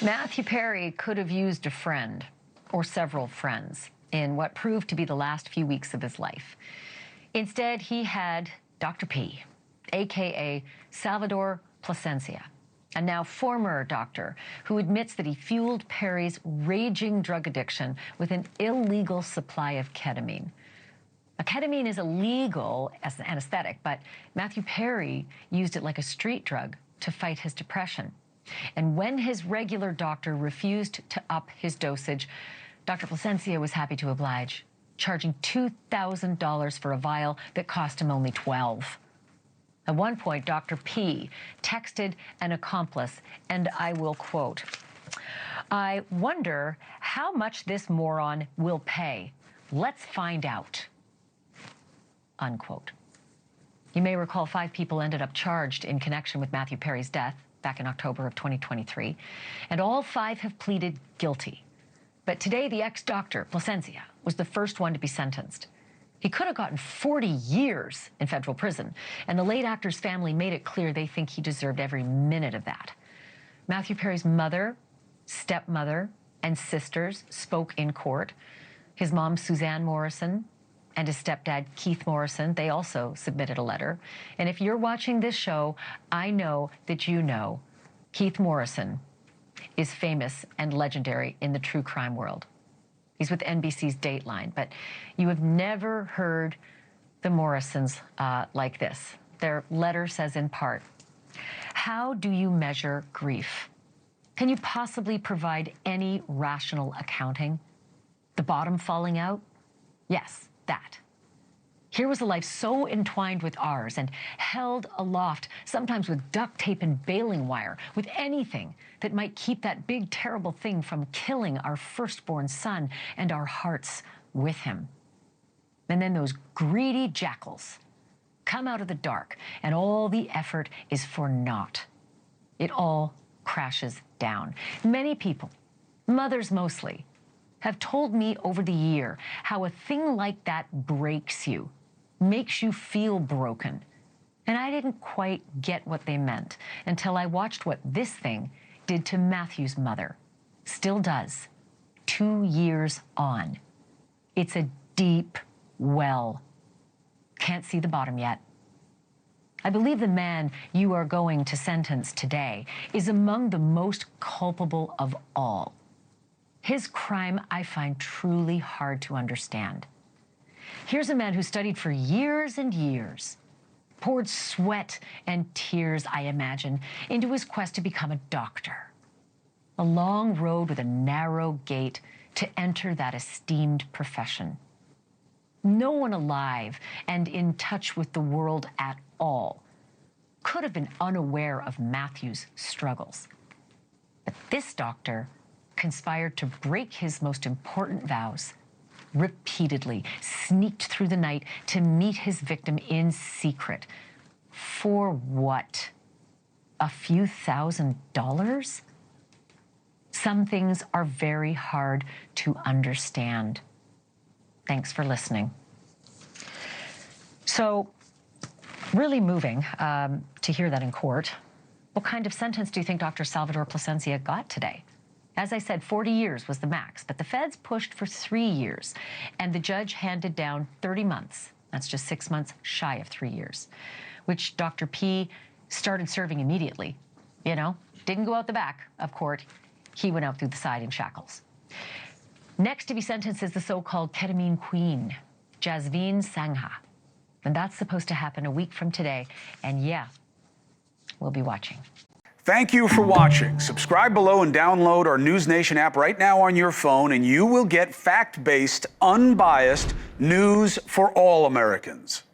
Matthew Perry could have used a friend or several friends in what proved to be the last few weeks of his life. Instead, he had Dr. P, a.k.a. Salvador Plasencia, a now former doctor who admits that he fueled Perry's raging drug addiction with an illegal supply of ketamine. Ketamine is illegal as an anesthetic, but Matthew Perry used it like a street drug to fight his depression. And when his regular doctor refused to up his dosage, Dr. Plasencia was happy to oblige, charging $2,000 for a vial that cost him only $12. At one point, Dr. P texted an accomplice, and I will quote, "I wonder how much this moron will pay. Let's find out," unquote. You may recall 5 people ended up charged in connection with Matthew Perry's death back in October of 2023, and all 5 have pleaded guilty. But today, the ex-doctor, Plasencia, was the first one to be sentenced. He could have gotten 40 years in federal prison, and the late actor's family made it clear they think he deserved every minute of that. Matthew Perry's mother, stepmother, and sisters spoke in court. His mom, Suzanne Morrison, and his stepdad, Keith Morrison, they also submitted a letter. And if you're watching this show, I know that you know Keith Morrison is famous and legendary in the true crime world. He's with NBC's Dateline, but you have never heard the Morrisons like this. Their letter says in part, "How do you measure grief? Can you possibly provide any rational accounting? The bottom falling out? Yes, that. Here was a life so entwined with ours and held aloft, sometimes with duct tape and baling wire, with anything that might keep that big, terrible thing from killing our firstborn son and our hearts with him. And then those greedy jackals come out of the dark, and all the effort is for naught. It all crashes down. Many people, mothers mostly, have told me over the year how a thing like that breaks you, makes you feel broken. And I didn't quite get what they meant until I watched what this thing did to Matthew's mother. Still does, 2 years on. It's a deep well. Can't see the bottom yet. I believe the man you are going to sentence today is among the most culpable of all. His crime I find truly hard to understand. Here's a man who studied for years and years, poured sweat and tears, I imagine, into his quest to become a doctor. A long road with a narrow gate to enter that esteemed profession. No one alive and in touch with the world at all could have been unaware of Matthew's struggles. But this doctor conspired to break his most important vows, repeatedly sneaked through the night to meet his victim in secret. For what? A few $1,000s? Some things are very hard to understand. Thanks for listening. So, really moving to hear that in court. What kind of sentence do you think Dr. Salvador Plasencia got today? As I said, 40 years was the max, but the feds pushed for 3 years, and the judge handed down 30 months. That's just 6 months shy of 3 years, which Dr. P started serving immediately. You know, didn't go out the back of court. He went out through the side in shackles. Next to be sentenced is the so-called ketamine queen, Jasveen Sangha. And that's supposed to happen a week from today. And yeah, we'll be watching. Thank you for watching. Subscribe below and download our NewsNation app right now on your phone, and you will get fact-based, unbiased news for all Americans.